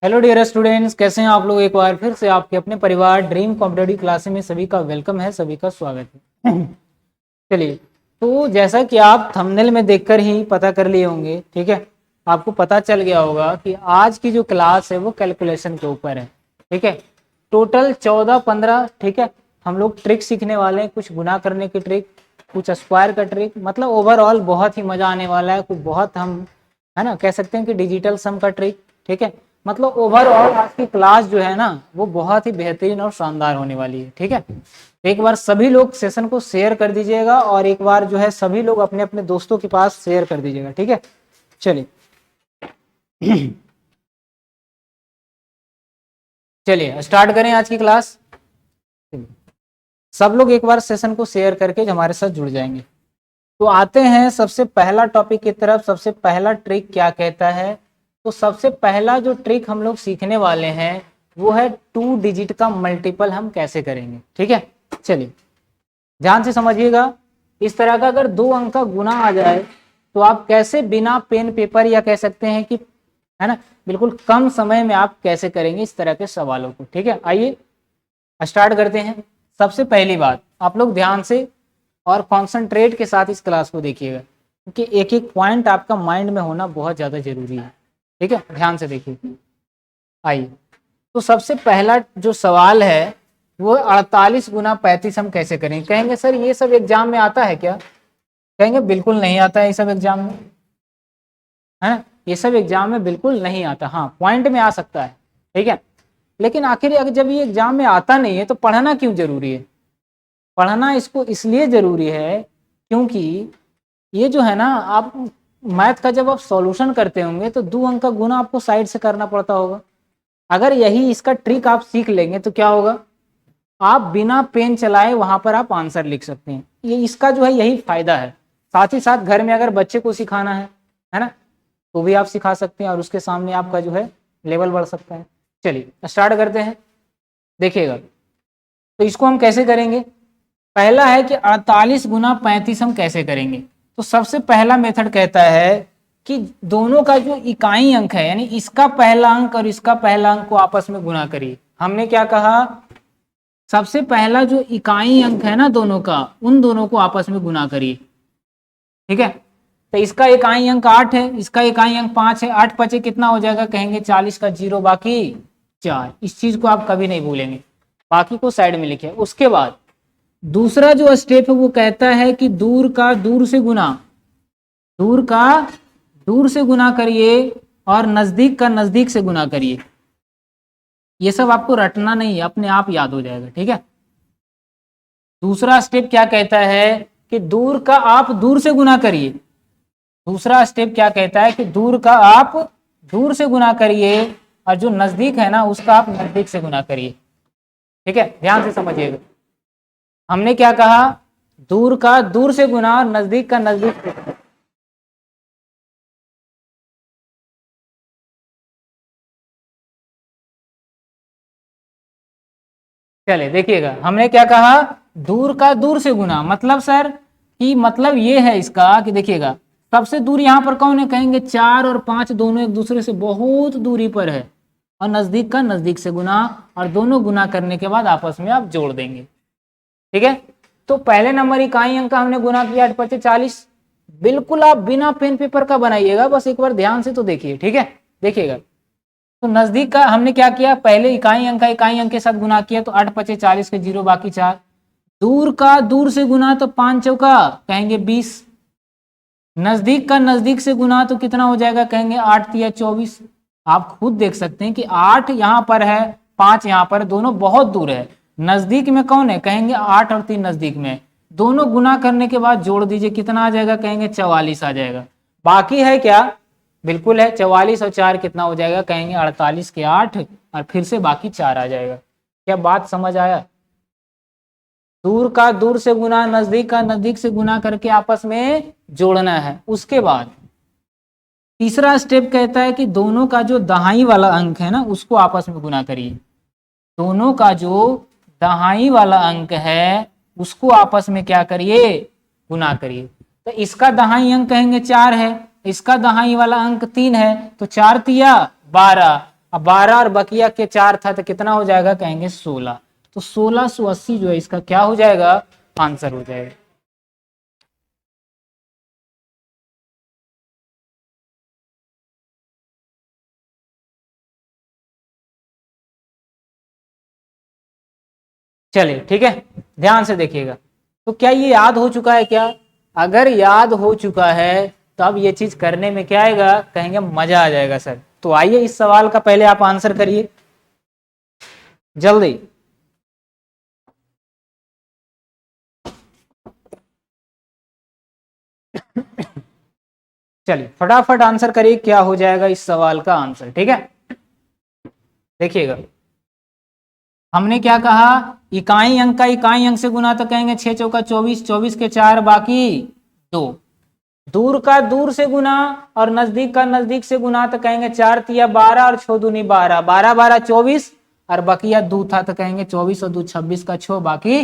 Hello dear students, कैसे हैं आप लोग। एक बार फिर से आपके अपने परिवार ड्रीम कॉम्पिटिटिव क्लासेस में सभी का वेलकम है, सभी का स्वागत है। चलिए, तो जैसा कि आप थंबनेल में देखकर ही पता कर लिए होंगे, ठीक है, आपको पता चल गया होगा कि आज की जो क्लास है वो कैलकुलेशन के ऊपर है। ठीक है, टोटल 14-15, ठीक है, हम लोग ट्रिक सीखने वाले हैं। कुछ गुना करने की ट्रिक, कुछ स्क्वायर का ट्रिक, मतलब ओवरऑल बहुत ही मजा आने वाला है। कुछ बहुत हम है ना कह सकते हैं कि डिजिटल सम का ट्रिक। ठीक है, मतलब ओवरऑल आज की क्लास जो है ना वो बहुत ही बेहतरीन और शानदार होने वाली है। ठीक है, एक बार सभी लोग सेशन को शेयर कर दीजिएगा और एक बार जो है सभी लोग अपने अपने दोस्तों के पास शेयर कर दीजिएगा। ठीक है, चलिए चलिए स्टार्ट करें आज की क्लास। सब लोग एक बार सेशन को शेयर करके हमारे साथ जुड़ जाएंगे। तो आते हैं सबसे पहला टॉपिक की तरफ। सबसे पहला ट्रिक क्या कहता है, तो सबसे पहला जो ट्रिक हम लोग सीखने वाले हैं वो है 2 डिजिट का मल्टीपल हम कैसे करेंगे। ठीक है, चलिए ध्यान से समझिएगा। इस तरह का अगर 2 अंक का गुना आ जाए तो आप कैसे बिना पेन पेपर या कह सकते हैं कि है ना बिल्कुल कम समय में आप कैसे करेंगे इस तरह के सवालों को। ठीक है, आइए स्टार्ट करते हैं। सबसे पहली बात, आप लोग ध्यान से और कॉन्सेंट्रेट के साथ इस क्लास को देखिएगा, क्योंकि एक एक पॉइंट आपका माइंड में होना बहुत ज़्यादा जरूरी है। ठीक है, ध्यान से देखिए। आइए, तो सबसे पहला जो सवाल है वो 48 गुना 35 हम कैसे करेंगे। कहेंगे सर ये सब एग्जाम में आता है क्या? कहेंगे बिल्कुल नहीं आता है ये सब एग्जाम में, है ये सब एग्जाम में बिल्कुल नहीं आता। हाँ, पॉइंट में आ सकता है, ठीक है, लेकिन आखिर जब ये एग्जाम में आता नहीं है तो पढ़ना क्यों जरूरी है? पढ़ना इसको इसलिए जरूरी है क्योंकि ये जो है ना, आप मैथ का जब आप सॉल्यूशन करते होंगे तो 2 अंक का गुना आपको साइड से करना पड़ता होगा। अगर यही इसका ट्रिक आप सीख लेंगे तो क्या होगा, आप बिना पेन चलाए वहां पर आप आंसर लिख सकते हैं। ये इसका जो है यही फायदा है। साथ ही साथ घर में अगर बच्चे को सिखाना है ना, तो भी आप सिखा सकते हैं और उसके सामने आपका जो है लेवल बढ़ सकता है। चलिए स्टार्ट करते हैं, देखिएगा। तो इसको हम कैसे करेंगे, पहला है कि 48 गुना 35 हम कैसे करेंगे। तो सबसे पहला मेथड कहता है कि दोनों का जो इकाई अंक है, यानी इसका पहला अंक और इसका पहला अंक को आपस में गुना करिए। हमने क्या कहा, सबसे पहला जो इकाई अंक है ना दोनों का, उन दोनों को आपस में गुना करिए। ठीक है, तो इसका इकाई अंक 8 है, इसका इकाई अंक 5 है। 8 5 कितना हो जाएगा, कहेंगे 40 का 0 बाकी 4। इस चीज को आप कभी नहीं भूलेंगे, बाकी को साइड में लिखे। उसके बाद दूसरा जो स्टेप है वो कहता है कि दूर का दूर से गुना, दूर का दूर से गुना करिए और नजदीक का नजदीक से गुना करिए। ये सब आपको रटना नहीं है, अपने आप याद हो जाएगा। ठीक है, दूसरा स्टेप क्या कहता है कि दूर का आप दूर से गुना करिए। दूसरा स्टेप क्या कहता है कि दूर का आप दूर से गुना करिए और जो नजदीक है ना उसका आप नजदीक से गुना करिए। ठीक है, ध्यान से समझिएगा। हमने क्या कहा, दूर का दूर से गुना और नजदीक का नजदीक से गुना। चले देखिएगा, हमने क्या कहा, दूर का दूर से गुना, मतलब सर कि मतलब ये है इसका कि देखिएगा सबसे दूर यहाँ पर कौन है, कहेंगे 4 और 5 दोनों एक दूसरे से बहुत दूरी पर है, और नजदीक का नजदीक से गुना, और दोनों गुना करने के बाद आपस में आप जोड़ देंगे। ठीक है, तो पहले नंबर इकाई अंक का हमने गुना किया 8 5 40। बिल्कुल आप बिना पेन पेपर का बनाइएगा, बस एक बार ध्यान से तो देखिए। ठीक है, देखिएगा, तो नजदीक का हमने क्या किया, पहले इकाई अंक का इकाई अंक के साथ गुना किया तो 8 5 40 के 0 बाकी 4। दूर का दूर से गुना तो 5 चौका कहेंगे 20। नजदीक का नजदीक से गुना तो कितना हो जाएगा, कहेंगे 8 तिया 24। आप खुद देख सकते हैं कि 8 यहाँ पर है, 5 यहाँ पर, दोनों बहुत दूर है। नजदीक में कौन है, कहेंगे 8 और 3 नजदीक में। दोनों गुना करने के बाद जोड़ दीजिए, कितना आ जाएगा, कहेंगे 44 आ जाएगा। बाकी है क्या, बिल्कुल है, 44 और 4 कितना हो जाएगा, कहेंगे 48 के 8, और फिर से बाकी 4 आ जाएगा। क्या बात समझ आया? दूर का दूर से गुना, नजदीक का नजदीक से गुना करके आपस में जोड़ना है। उसके बाद तीसरा स्टेप कहता है कि दोनों का जो दहाई वाला अंक है ना उसको आपस में गुना करिए। दोनों का जो दहाई वाला अंक है उसको आपस में क्या करिए, गुना करिए। तो इसका दहाई अंक कहेंगे 4 है, इसका दहाई वाला अंक 3 है, तो 4 तिया 12, अब 12 और बकिया के 4 था तो कितना हो जाएगा, कहेंगे 16। तो 1680 जो है इसका क्या हो जाएगा, आंसर हो जाएगा। चलिए ठीक है, ध्यान से देखिएगा। तो क्या ये याद हो चुका है क्या? अगर याद हो चुका है तब ये चीज करने में क्या आएगा, कहेंगे मजा आ जाएगा सर। तो आइए इस सवाल का पहले आप आंसर करिए जल्दी। चलिए फटाफट आंसर करिए, क्या हो जाएगा इस सवाल का आंसर, ठीक है। देखिएगा, हमने क्या कहा, इकाई अंक का इकाई अंक से गुना तो कहेंगे 6 चौका 24, 24 के 4 बाकी 2। दूर का दूर से गुना और नजदीक का नजदीक से गुना तो कहेंगे 4 तिया 12 और 6 दूनी 12, 12 12 24 और बकिया 2 था तो कहेंगे 24 और 2 26 का 6 बाकी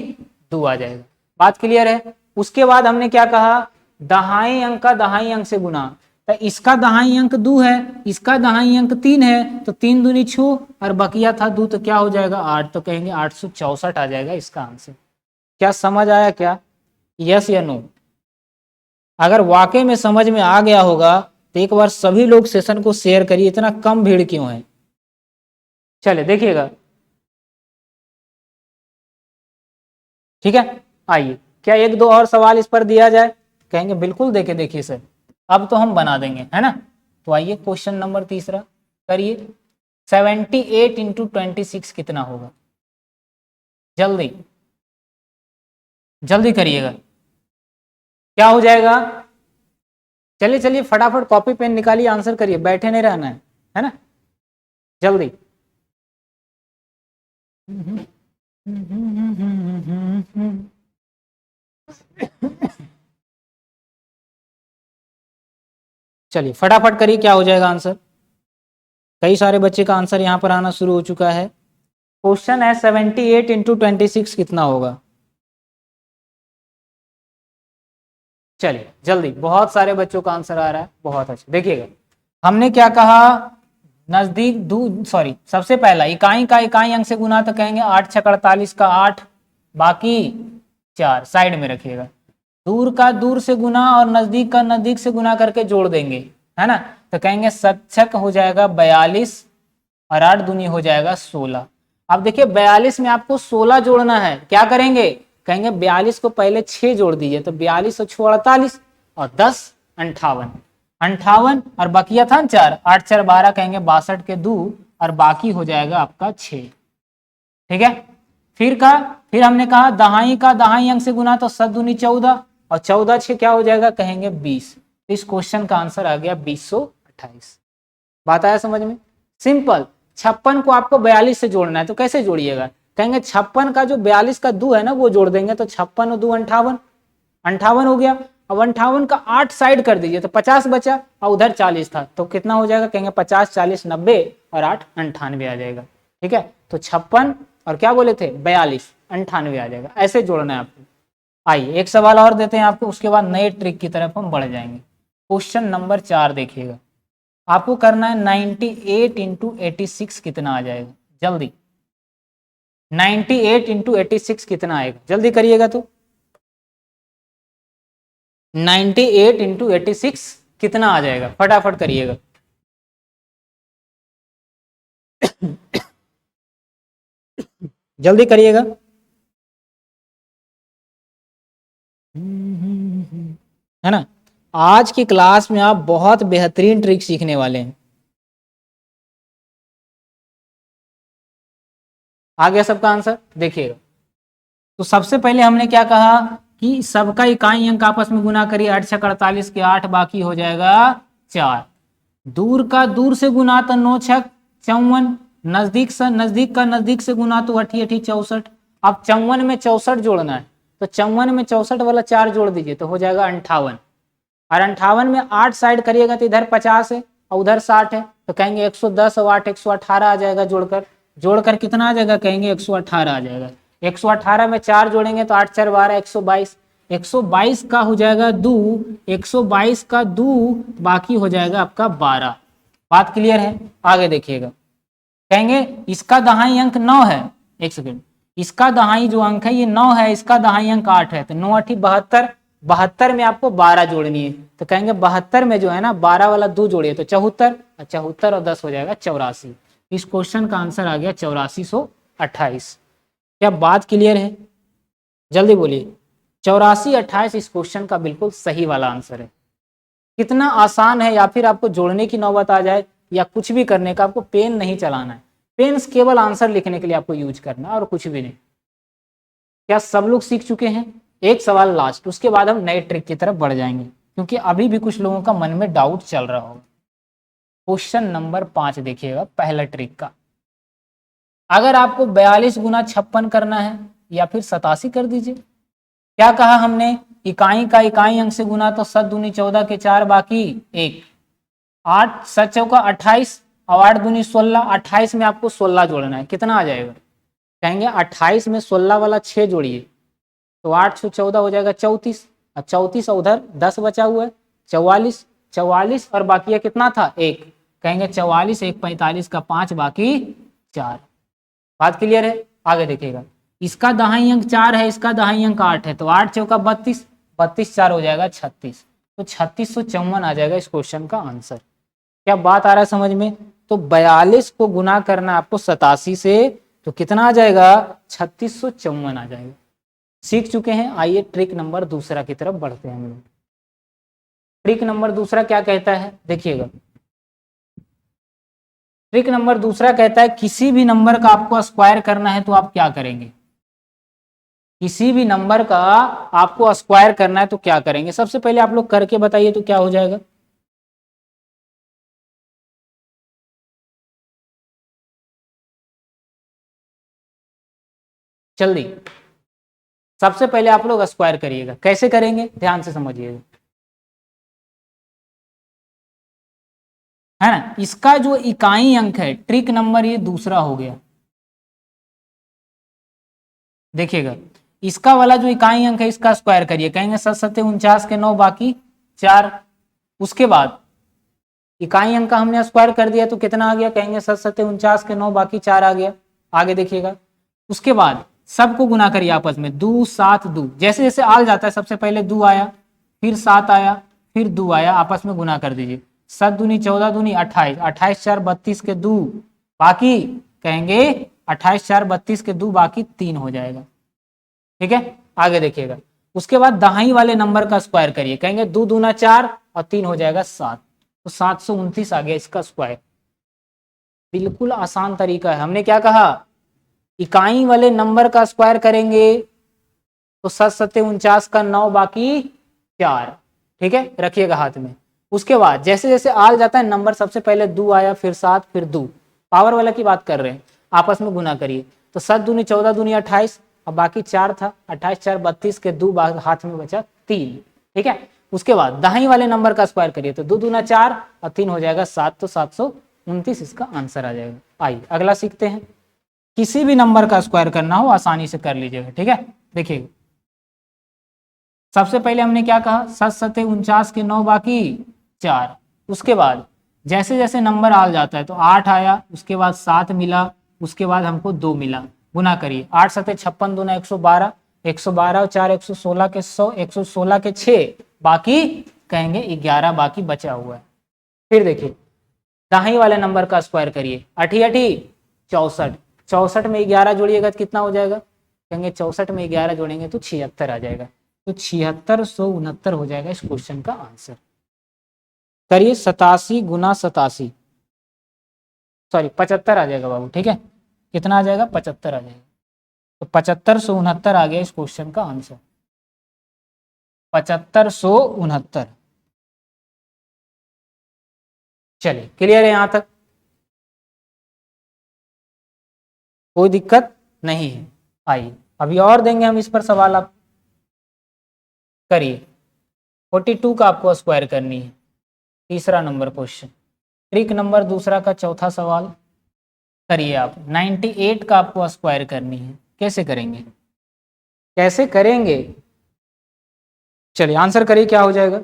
2 आ जाएगा। बात क्लियर है। उसके बाद हमने क्या कहा, दहाई अंक का दहाई अंक से गुना, तो इसका दहाई अंक 2 है, इसका दहाई अंक 3 है, तो 3 दूनी 6 और बकिया था 2 तो क्या हो जाएगा 8, तो कहेंगे 864 आ जाएगा इसका आंसर। क्या समझ आया क्या, यस या नो? अगर वाकई में समझ में आ गया होगा तो एक बार सभी लोग सेशन को शेयर करिए, इतना कम भीड़ क्यों है। चले देखिएगा, ठीक है। आइए, क्या एक दो और सवाल इस पर दिया जाए, कहेंगे बिल्कुल देके देखिए सर, अब तो हम बना देंगे, है ना। तो आइए क्वेश्चन नंबर तीसरा करिए, 78 इंटू 26 कितना होगा, जल्दी जल्दी करिएगा, क्या हो जाएगा। चलिए चलिए फटाफट कॉपी पेन निकालिए, आंसर करिए, बैठे नहीं रहना है ना, जल्दी। चलिए फटाफट करिए, क्या हो जाएगा आंसर। कई सारे बच्चे का आंसर यहां पर आना शुरू हो चुका है। क्वेश्चन है 78 इंटू 26 कितना होगा। चलिए जल्दी, बहुत सारे बच्चों का आंसर आ रहा है, बहुत अच्छा। देखिएगा, हमने क्या कहा, नजदीक दूर, सॉरी, सबसे पहला इकाई का इकाई अंक से गुना तो कहेंगे 8 छक 48 का 8 बाकी 4, साइड में रखिएगा। दूर का दूर से गुना और नजदीक का नजदीक से गुना करके जोड़ देंगे, है ना, तो कहेंगे 7 छक हो जाएगा 42 और 8 दूनी हो जाएगा 16। अब देखिए 42 में आपको 16 जोड़ना है, क्या करेंगे, कहेंगे 42 को पहले 6 जोड़ दीजिए, तो 42 और 6 48 और 10 58, 58 और बकिया था 4, 8 4 12 कहेंगे 62 के 2 और बाकी हो जाएगा आपका 6, ठीक है। फिर हमने कहा दहाई का दहाई अंक से गुना तो 7 दूनी 14 और 14 6 क्या हो जाएगा, कहेंगे 20। इस क्वेश्चन का आंसर आ गया 2028। बात आया समझ में, सिंपल। 56 को आपको 42 से जोड़ना है, तो कैसे जोड़िएगा, कहेंगे 56 का जो 42 का 2 है ना वो जोड़ देंगे, तो 56 और 2 58, 58 हो गया। अब 58 का 8 साइड कर दीजिए तो 50 बचा और उधर 40 था, तो कितना हो जाएगा, कहेंगे 50 40 90 और 8 98 आ जाएगा, ठीक है। तो 56 और क्या बोले थे 42 98 आ जाएगा, ऐसे जोड़ना है आपको। आइए एक सवाल और देते हैं आपको, उसके बाद नए ट्रिक की तरफ हम बढ़ जाएंगे। क्वेश्चन नंबर 4 देखिएगा, आपको करना है 98 इंटू 86 कितना आ जाएगा, जल्दी। 98 इंटू 86 कितना आएगा, जल्दी करिएगा। तो 98 इंटू 86 कितना आ जाएगा, फटाफट करिएगा। जल्दी करिएगा। है ना, आज की क्लास में आप बहुत बेहतरीन ट्रिक सीखने वाले हैं। आ गया सबका आंसर, देखिएगा। तो सबसे पहले हमने क्या कहा कि सबका इकाई अंक आपस में गुना करिए, 8 छक 48 के 8 बाकी हो जाएगा 4। दूर का दूर से गुना तो 9 छक 54, नजदीक से नजदीक का नजदीक से गुना तो 8 8 64। अब 54 में 64 जोड़ना है, तो 54 में 64 वाला 4 जोड़ दीजिए तो हो जाएगा 58, और 58 में 8 साइड करिएगा तो इधर 50 है और उधर 60 है, तो कहेंगे 110 और 8 118 आ जाएगा, जोड़कर कितना आ जाएगा, कहेंगे 118 आ जाएगा। 118 में 4 जोड़ेंगे तो 8 4 12 122, 122 का हो जाएगा 2, 122 का 2 बाकी हो जाएगा आपका 12। बात क्लियर है, आगे देखिएगा। कहेंगे इसका दहाई अंक 9 है, एक सेकेंड, इसका दहाई जो अंक है ये 9 है, इसका दहाई अंक 8 है, तो 9 8 72, 72 में आपको 12 जोड़नी है, तो कहेंगे 72 में जो है ना 12 वाला 2 जोड़िए तो 74, 74 और 10 हो जाएगा 84। इस क्वेश्चन का आंसर आ गया 8428। क्या बात क्लियर है? जल्दी बोलिए। 8428 इस क्वेश्चन का बिल्कुल सही वाला आंसर है। कितना आसान है, या फिर आपको जोड़ने की नौबत आ जाए या कुछ भी करने का, आपको पेन नहीं चलाना है, पेन केवल आंसर लिखने के लिए आपको यूज करना है और कुछ भी नहीं। क्या सब लोग सीख चुके हैं? एक सवाल लास्ट, उसके बाद हम नए ट्रिक की तरफ बढ़ जाएंगे, क्योंकि अभी भी कुछ लोगों का मन में डाउट चल रहा होगा। क्वेश्चन नंबर 5 देखिएगा, पहला ट्रिक का। अगर आपको 42 गुना 56 करना है या फिर 87 कर दीजिए। क्या कहा हमने? इकाई का इकाई अंक से गुना तो 7 दूनी 14 के 4 बाकी 1, 8 7 चौका 28 और 8 दूनी 16, 28 में आपको 16 जोड़ना है, कितना आ जाएगा? कहेंगे 28 में 16 वाला 6 जोड़िए तो 8 से 14 हो जाएगा 34, और 34 और उधर 10 बचा हुआ है 44, 44 और बाकी कितना था 1, कहेंगे 44 1 45 का 5 बाकी 4। बात क्लियर है? आगे देखिएगा, इसका दहाई अंक 4 है, इसका दहाई अंक 8 है, तो 8 चौका 32, 32 4 हो जाएगा 36, तो 3654 आ जाएगा इस क्वेश्चन का आंसर। क्या बात आ रहा है समझ में? तो 42 को गुना करना आपको 87 से, तो कितना आ जाएगा? 3654 आ जाएगा। सीख चुके हैं? आइए ट्रिक नंबर दूसरा की तरफ बढ़ते हैं हम लोग। ट्रिक नंबर दूसरा क्या कहता है, देखिएगा। ट्रिक नंबर दूसरा कहता है किसी भी नंबर का आपको स्क्वायर करना है तो आप क्या करेंगे? किसी भी नंबर का आपको स्क्वायर करना है तो क्या करेंगे? सबसे पहले आप लोग करके बताइए तो क्या हो जाएगा। जल्दी, सबसे पहले आप लोग स्क्वायर करिएगा। कैसे करेंगे ध्यान से समझिएगा, है ना। इसका जो इकाई अंक है, ट्रिक नंबर ये दूसरा हो गया, देखिएगा। इसका वाला जो इकाई अंक है इसका स्क्वायर करिए, कहेंगे 7 7 49 के 9 बाकी 4। उसके बाद इकाई अंक का हमने स्क्वायर कर दिया तो कितना आ गया? कहेंगे 7 7 49 के 9 बाकी 4 आ गया। आगे देखिएगा, उसके बाद सबको गुना करिए आपस में, 2 7 2, जैसे जैसे आल जाता है सबसे पहले 2 आया, फिर 7 आया, फिर 2 आया, आपस में गुना कर दीजिए। 7 दूनी 14 दूनी 28, 28 4 32 के 2 बाकी, कहेंगे 28 4 32 के 2 बाकी 3 हो जाएगा। ठीक है, आगे देखिएगा। उसके बाद दहाई वाले नंबर का स्क्वायर करिए, कहेंगे 2 दूना 4 और 3 हो जाएगा 7, तो 729 आ गया इसका स्क्वायर। बिल्कुल आसान तरीका है। हमने क्या कहा? इकाई वाले नंबर का स्क्वायर करेंगे तो 7 7 49 का 9 बाकी 4। ठीक है, रखिएगा हाथ में। उसके बाद जैसे जैसे आल जाता है नंबर, सबसे पहले 2 आया, फिर 7, फिर 2, पावर वाला की बात कर रहे हैं, आपस में गुना करिए। तो 7 दूनी 14 दूनी 28 और बाकी 4 था, 28 4 32 के 2 हाथ में बचा 3। ठीक है, उसके बाद दहाई वाले नंबर का स्क्वायर करिए तो 2 दूना 4 और 3 हो जाएगा 7, तो 729 इसका आंसर आ जाएगा। आइए अगला सीखते हैं। किसी भी नंबर का स्क्वायर करना हो आसानी से कर लीजिएगा। ठीक है, देखिए सबसे पहले हमने क्या कहा? 7 7 49 के 9 बाकी 4। उसके बाद जैसे जैसे नंबर आ जाता है तो 8 आया, उसके बाद 7 मिला, उसके बाद हमको 2 मिला, गुना करिए। 8 7 56 दूना 112, 112 और 4 116 के 100, 116 के 6 बाकी, कहेंगे 11 बाकी बचा हुआ है। फिर देखिए दाहिने वाले नंबर का स्क्वायर करिए, 8 8 64, 64 में 11 जोड़िएगा तो कितना हो जाएगा? कहेंगे 64 में 11 जोड़ेंगे तो 76 आ जाएगा, तो 7669 हो जाएगा इस क्वेश्चन का आंसर। करिए 87 गुना 87, सॉरी 75 आ जाएगा बाबू। ठीक है, कितना आ जाएगा? 75 आ जाएगा, तो 7569 आ गया इस क्वेश्चन का आंसर, 7569। चलिए क्लियर है यहां तक? कोई दिक्कत नहीं है। आइए अभी और देंगे हम इस पर सवाल, आप करिए। 42 का आपको स्क्वायर करनी है, तीसरा नंबर क्वेश्चन। ट्रिक नंबर दूसरा का चौथा सवाल करिए आप। 98 का आपको स्क्वायर करनी है, कैसे करेंगे? कैसे करेंगे? चलिए आंसर करिए, क्या हो जाएगा?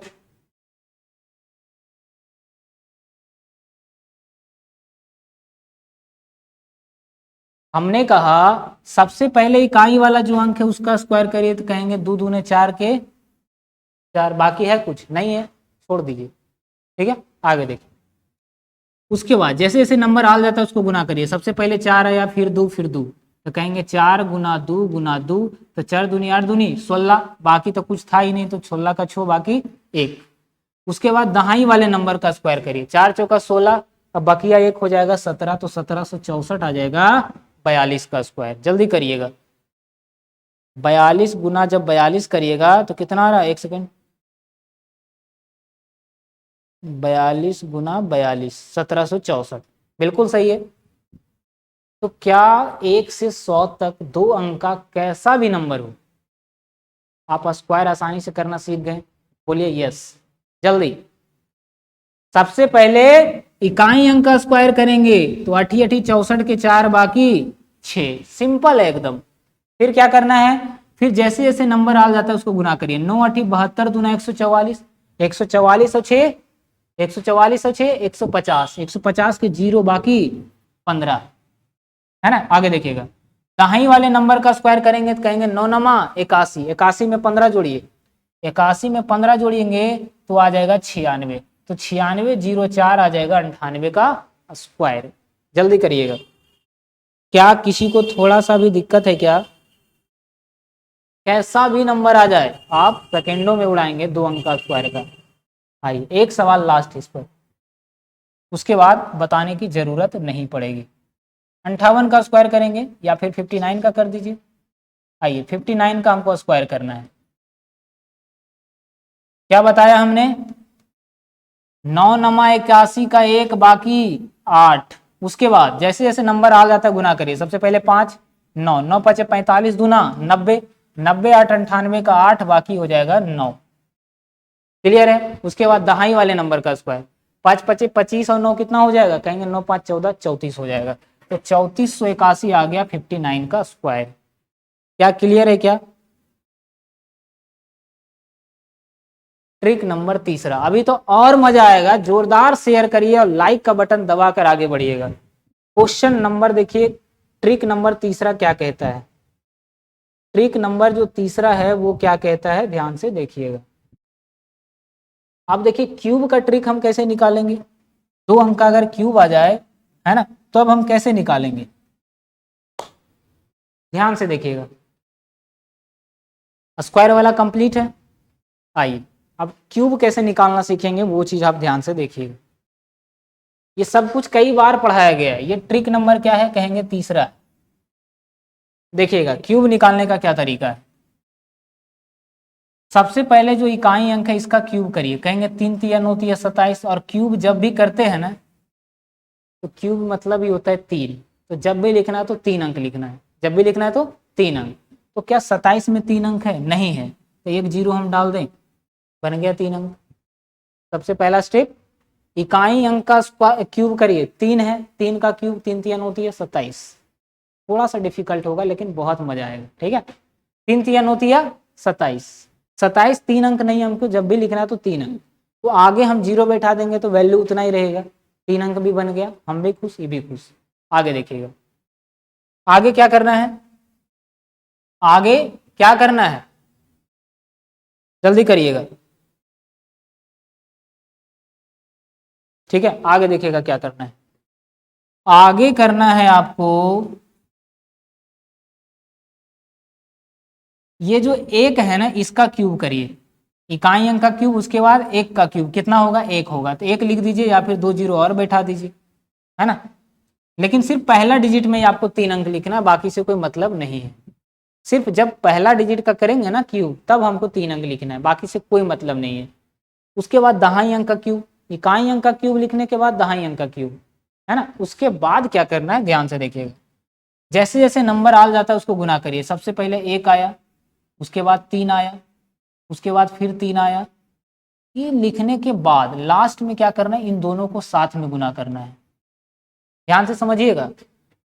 हमने कहा सबसे पहले इकाई वाला जो अंक है उसका स्क्वायर करिए, तो कहेंगे 2 दूने 4 के 4, बाकी है कुछ नहीं है, छोड़ दीजिए। ठीक है, आगे देखिए। उसके बाद जैसे जैसे नंबर आ जाता है उसको गुना करिए। सबसे पहले 4 आया, फिर 2, फिर 2, तो कहेंगे 4 गुना 2 गुना 2, तो 4 दूनी 8 दूनी 16, बाकी तो कुछ था ही नहीं, तो 16 का 6 बाकी 1। उसके बाद दहाई वाले नंबर का स्क्वायर करिए, 4 चौका 16, अब बकिया 1 हो जाएगा 17, तो 1764 आ जाएगा 42 का स्क्वायर। जल्दी करिएगा, 42 गुना जब 42 करिएगा तो कितना आ रहा है, 1 सेकेंड, 42 गुना 42 1764, बिल्कुल सही है। तो क्या 1 से 100 तक 2 अंक का कैसा भी नंबर हो, आप स्क्वायर आसानी से करना सीख गए? बोलिए यस, जल्दी। सबसे पहले इकाई अंक का स्क्वायर करेंगे, तो 8 8 64 के 4 बाकी 6, सिंपल है एकदम। फिर क्या करना है, फिर जैसे जैसे नंबर आ जाता है उसको गुना करिए। 9 8 72 दूना 144, 144 और 6, 144 और 6 150, 150 के 0 बाकी 15, है ना। आगे देखिएगा, दहाई वाले नंबर का स्क्वायर करेंगे तो कहेंगे 9 नमा 81, 81 में 15 जोड़िए, 81 में 15 जोड़िएंगे तो आ जाएगा 96, तो 96 0 4 आ जाएगा 98 का स्क्वायर। जल्दी करिएगा। क्या किसी को थोड़ा सा भी दिक्कत है क्या? कैसा भी नंबर आ जाए आप सेकेंडों में उड़ाएंगे 2 अंक का स्क्वायर का। आइए एक सवाल लास्ट इस पर, उसके बाद बताने की जरूरत नहीं पड़ेगी। 58 का स्क्वायर करेंगे या फिर 59 का कर दीजिए। आइए 59 का हमको स्क्वायर करना है। क्या बताया हमने, 9 नमा 81 का 1 बाकी 8। उसके बाद जैसे जैसे नंबर आ जाता है गुना करिए। सबसे पहले 5 9 9 5 45 दूना 90, 90 8 98 का 8 बाकी हो जाएगा 9। क्लियर है। उसके बाद दहाई वाले नंबर का स्क्वायर, 5 5 25 और 9 कितना हो जाएगा, कहेंगे 9 5 14 34 हो जाएगा, तो 3481 आ गया 59 का स्क्वायर। क्या क्लियर है क्या? ट्रिक नंबर तीसरा, अभी तो और मजा आएगा, जोरदार शेयर करिए और लाइक का बटन दबाकर आगे बढ़िएगा। क्वेश्चन नंबर देखिए, ट्रिक नंबर तीसरा क्या कहता है। ट्रिक नंबर जो तीसरा है वो क्या कहता है, ध्यान से देखिएगा। आप देखिए क्यूब का ट्रिक हम कैसे निकालेंगे, 2 अंक का अगर क्यूब आ जाए, है ना, तो अब हम कैसे निकालेंगे, ध्यान से देखिएगा। स्क्वायर वाला कंप्लीट है। आइए अब क्यूब कैसे निकालना सीखेंगे, वो चीज आप ध्यान से देखिएगा। ये सब कुछ कई बार पढ़ाया गया है। ये ट्रिक नंबर क्या है, कहेंगे तीसरा। देखिएगा क्यूब निकालने का क्या तरीका है। सबसे पहले जो इकाई अंक है इसका क्यूब करिए, कहेंगे 3 तिया 9 तिया 27, और क्यूब जब भी करते हैं ना, तो क्यूब मतलब ही होता है 3, तो जब भी लिखना है तो 3 अंक लिखना है, जब भी लिखना है तो 3 अंक। तो क्या 27 में 3 अंक है, नहीं है, तो 1 0 हम डाल दें, बन गया 3 अंक। सबसे पहला स्टेप, इकाई अंक का क्यूब करिए, 3 है, 3 का क्यूब 3 तिया 9 तिया 27, थोड़ा सा डिफिकल्ट होगा लेकिन बहुत मजा आएगा। ठीक है, 3 तिया 9 तिया 27, 27 3 अंक नहीं, हमको जब भी लिखना है तो 3 अंक, तो आगे हम 0 बैठा देंगे तो वैल्यू उतना ही रहेगा, 3 अंक भी बन गया, हम भी खुश ये भी खुश। आगे देखिएगा, आगे क्या करना है, आगे क्या करना है, जल्दी करिएगा। ठीक है, आगे देखिएगा क्या करना है। आगे करना है आपको, ये जो 1 है ना इसका क्यूब करिए, इकाई अंक का क्यूब, उसके बाद 1 का क्यूब कितना होगा, 1 होगा, तो 1 लिख दीजिए या फिर 2 0 और बैठा दीजिए, है ना। लेकिन सिर्फ पहला डिजिट में ही आपको 3 अंक लिखना, बाकी से कोई मतलब नहीं है। सिर्फ जब पहला डिजिट का करेंगे ना क्यूब, तब हमको 3 अंक लिखना है, बाकी से कोई मतलब नहीं है। उसके बाद दहाई अंक का क्यूब, इकाई अंक का क्यूब लिखने के बाद दहाई अंक का क्यूब, है ना। उसके बाद क्या करना है, ध्यान से देखिएगा। जैसे जैसे नंबर आ जाता है उसको गुना करिए। सबसे पहले 1 आया, उसके बाद 3 आया, उसके बाद फिर 3 आया। ये लिखने के बाद लास्ट में क्या करना है, इन दोनों को साथ में गुना करना है। ध्यान से समझिएगा,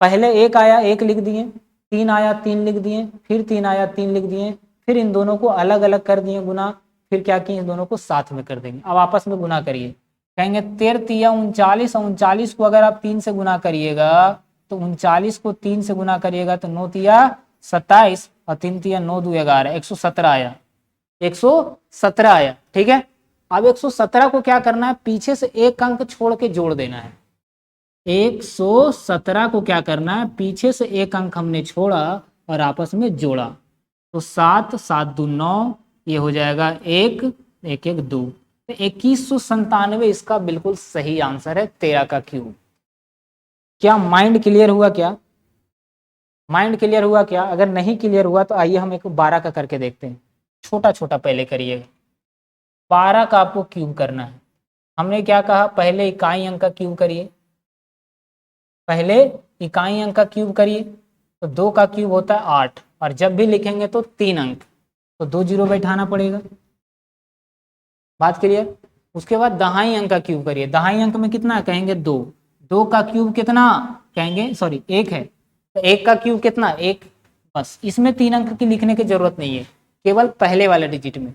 पहले 1 आया 1 लिख दिए, 3 आया 3 लिख दिए, फिर 3 आया 3 लिख दिए, फिर इन दोनों को अलग अलग कर दिए गुना, फिर क्या किए, इन दोनों को साथ में कर देंगे। अब आपस में गुना करिए, कहेंगे 13 तिया 39, और 39 को अगर आप 3 से गुना करिएगा तो 39 को 3 से गुना करिएगा तो 9 तिया 27 और 3 तिया 9 2 11, 117 आया, 117 आया। ठीक है, अब 117 को क्या करना है, पीछे से एक अंक छोड़ के जोड़ देना है। 117 को क्या करना है, पीछे से एक अंक हमने छोड़ा और आपस में जोड़ा, तो 7 7 2 9, ये हो जाएगा 1 1 1 2, तो 2197 इसका बिल्कुल सही आंसर है, 13 का क्यूब। क्या माइंड क्लियर हुआ? क्या माइंड क्लियर हुआ? क्या अगर नहीं क्लियर हुआ तो आइए हम एक 12 का करके देखते हैं। छोटा छोटा पहले करिएगा। 12 का आपको क्यूब करना है। हमने क्या कहा, पहले इकाई अंक का क्यूब करिए, पहले इकाई अंक का क्यूब करिए, तो 2 का क्यूब होता है 8, और जब भी लिखेंगे तो 3 अंक, तो 2 जीरो बैठाना पड़ेगा। बात क्लियर? उसके बाद दहाई अंक का क्यूब करिए, दहाई अंक में कितना कहेंगे 2, 2 का क्यूब कितना कहेंगे, सॉरी 1 है, तो 1 का क्यूब कितना 1, बस इसमें 3 अंक की लिखने की जरूरत नहीं है, केवल पहले वाले डिजिट में।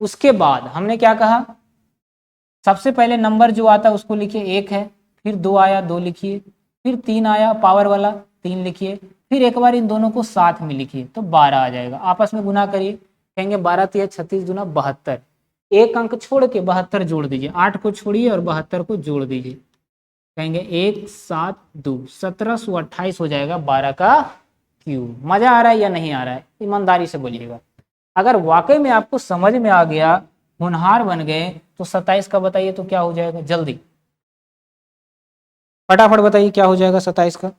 उसके बाद हमने क्या कहा, सबसे पहले नंबर जो आता है उसको लिखिए 1 है, फिर 2 आया 2 लिखिए, फिर 3 आया पावर वाला 3 लिखिए, फिर एक बार इन दोनों को साथ में लिखिए तो 12 आ जाएगा। आपस में गुना करिए, कहेंगे 12 तिया 36 दूना 72, एक अंक छोड़ के 72 जोड़ दीजिए, 8 को छोड़िए और 72 को जोड़ दीजिए, कहेंगे 1 7 2 1728 हो जाएगा 12 का क्यूब। मजा आ रहा है या नहीं आ रहा है, ईमानदारी से बोलिएगा। अगर वाकई में आपको समझ में आ गया, होनहार बन गए, तो 27 का बताइए तो क्या हो जाएगा, जल्दी फटाफट बताइए क्या हो जाएगा 27 का।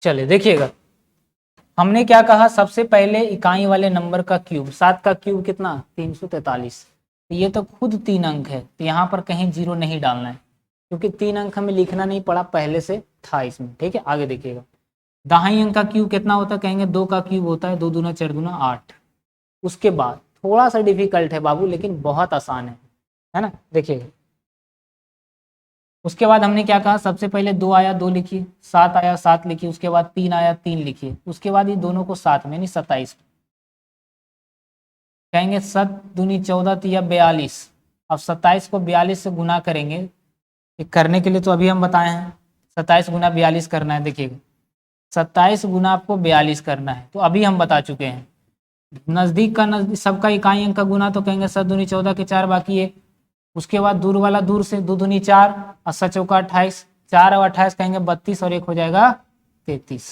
चलिए देखिएगा, हमने क्या कहा, सबसे पहले इकाई वाले नंबर का क्यूब, 7 का क्यूब कितना 343, ये तो खुद 3 अंक है, तो यहाँ पर कहीं जीरो नहीं डालना है, क्योंकि 3 अंक हमें लिखना नहीं पड़ा, पहले से था इसमें। ठीक है, आगे देखिएगा, दहाई अंक का क्यूब कितना होता है, कहेंगे 2 का क्यूब होता है 2 दूना 4 दूना 8। उसके बाद थोड़ा सा डिफिकल्ट है बाबू, लेकिन बहुत आसान है ना, देखिएगा। उसके बाद हमने क्या कहा, सबसे पहले 2 आया 2 लिखिए, 7 आया 7 लिखिए, उसके बाद 3 आया 3 लिखिए, उसके बाद ये दोनों को साथ में, यानी 27, कहेंगे 7 दूनी 14 तिया 42। अब 27 को 42 से गुना करेंगे, ये करने के लिए तो अभी हम बताए हैं 27 गुना 42 करना है। देखिएगा 27 गुना आपको 42 करना है, तो अभी हम बता चुके हैं। नज़दीक का नजदीक सबका इकाई अंक का गुना, तो कहेंगे 7 दूनी 14 के 4 बाकी 1, उसके बाद दूर वाला दूर से 2 दूनी 4 और 7 चौका 28, 4 और 28 कहेंगे 32 और 1 हो जाएगा 33,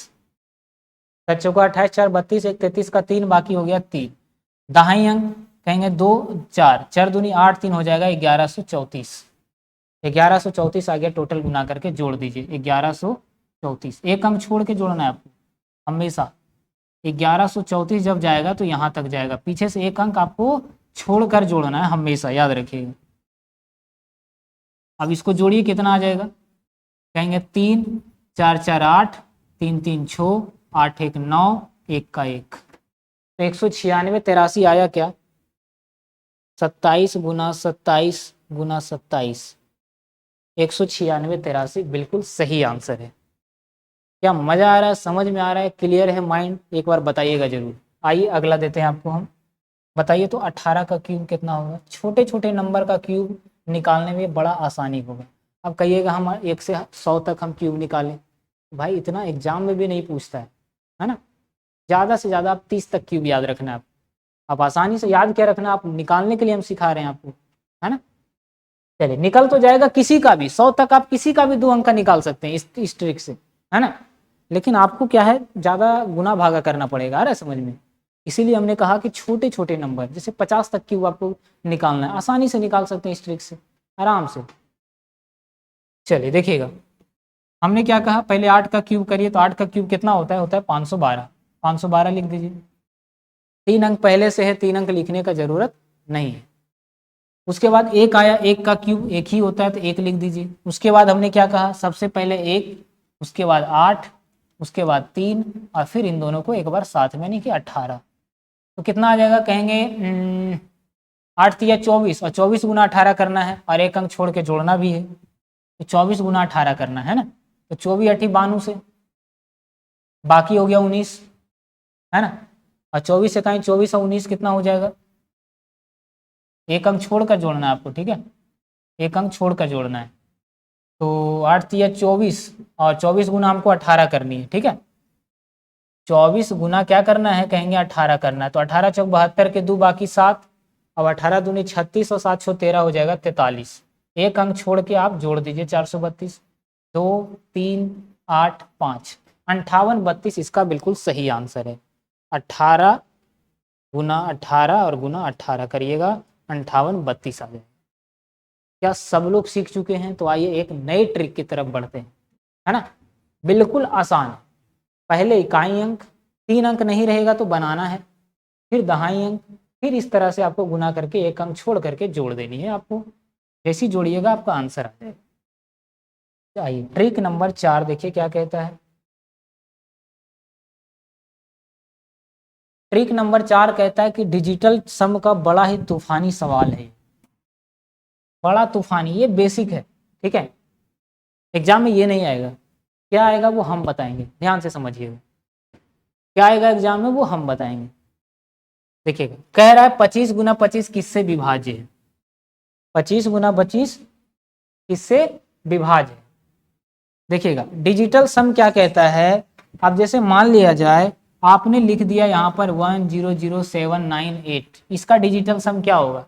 7 चौका 28 4 32, 1 33 का 3 बाकी हो गया 3। दहाई अंक कहेंगे 2 4, 4 दूनी 8 3 हो जाएगा 1134, 1134 आ गया, टोटल गुना करके जोड़ दीजिए 1134, एक अंक छोड़ के जोड़ना है आपको हमेशा। 1134 जब जाएगा तो यहाँ तक जाएगा, पीछे से एक अंक आपको छोड़कर जोड़ना है हमेशा, याद रखिएगा। अब इसको जोड़िए, कितना आ जाएगा, कहेंगे 3 4 4 8, 3 3 6, 8 1 9, 1 का 1, तो 196 83 आया क्या, 27 गुना 27 गुना 27, 196 83 बिल्कुल सही आंसर है। क्या मजा आ रहा है, समझ में आ रहा है, क्लियर है माइंड, एक बार बताइएगा जरूर। आइए अगला देते हैं आपको हम, बताइए तो 18 का क्यूब कितना होगा। छोटे छोटे नंबर का क्यूब निकालने में बड़ा आसानी होगा। अब कहिएगा हम 1 से 100 तक हम क्यूब निकालें, भाई इतना एग्जाम में भी नहीं पूछता है ना। ज़्यादा से ज़्यादा आप 30 तक क्यूब याद रखना है आप आसानी से याद क्या रखना, आप निकालने के लिए हम सिखा रहे हैं आपको, है ना। चलिए निकल तो जाएगा किसी का भी, 100 तक आप किसी का भी 2 अंक का निकाल सकते हैं इस ट्रिक से, है ना। लेकिन आपको क्या है, ज़्यादा गुना भागा करना पड़ेगा, आ रहा है समझ में। इसीलिए हमने कहा कि छोटे छोटे नंबर जैसे 50 तक क्यूब आपको निकालना है, आसानी से निकाल सकते हैं इस ट्रिक से आराम से। चलिए देखिएगा, हमने क्या कहा, पहले 8 का क्यूब करिए, तो 8 का क्यूब कितना होता है 512, 512 लिख दीजिए। 3 अंक पहले से है, 3 अंक लिखने का जरूरत नहीं है। उसके बाद 1 आया, 1 का क्यूब 1 ही होता है, तो 1 लिख दीजिए। उसके बाद हमने क्या कहा, सबसे पहले 1, उसके बाद 8, उसके बाद 3 और फिर इन दोनों को एक बार साथ में, नहीं कि 18, तो कितना आ जाएगा, कहेंगे 8 तिया 24 और 24 गुना 18 करना है और एक अंक छोड़ के जोड़ना भी है, तो 24 गुना 18 करना है ना, तो 24 8 92 से बाकी हो गया 19, है ना, और 24 से कहीं 24 और 19 कितना हो जाएगा, एक अंक छोड़ कर जोड़ना है आपको, ठीक है, एक अंक छोड़ कर जोड़ना है। तो 8 तिया 24 और 24 गुना हमको 18 करनी है, ठीक है, 24 गुना क्या करना है, कहेंगे 18 करना है, तो 18 चौक 72 के 2 बाकी 7, अब 18 दूनी 36 और 7 13 हो जाएगा 43, एक अंक छोड़ के आप जोड़ दीजिए 432, 2 3 8 5 58 32 इसका बिल्कुल सही आंसर है। 18 गुना 18 और गुना 18 करिएगा 58 32 आ जाएगा। क्या सब लोग सीख चुके हैं? तो आइए एक नए ट्रिक की तरफ बढ़ते हैं, है ना, बिल्कुल आसान है। पहले इकाई अंक, 3 अंक नहीं रहेगा तो बनाना है, फिर दहाई अंक, फिर इस तरह से आपको गुना करके एक अंक छोड़ करके जोड़ देनी है आपको, जैसी जोड़िएगा आपका आंसर आ जाएगा। आइए ट्रिक नंबर 4 देखिए क्या कहता है। ट्रिक नंबर 4 कहता है कि डिजिटल सम का बड़ा ही तूफानी सवाल है, बड़ा तूफानी, ये बेसिक है, ठीक है, एग्जाम में ये नहीं आएगा, क्या आएगा वो हम बताएंगे, ध्यान से समझिएगा, क्या आएगा एग्जाम में वो हम बताएंगे। देखिएगा कह रहा है 25 गुना 25 किससे विभाज्य है, 25 गुना 25 किससे विभाज्य है। देखिएगा डिजिटल सम क्या कहता है, अब जैसे मान लिया जाए आपने लिख दिया यहाँ पर 100798, इसका डिजिटल सम क्या होगा,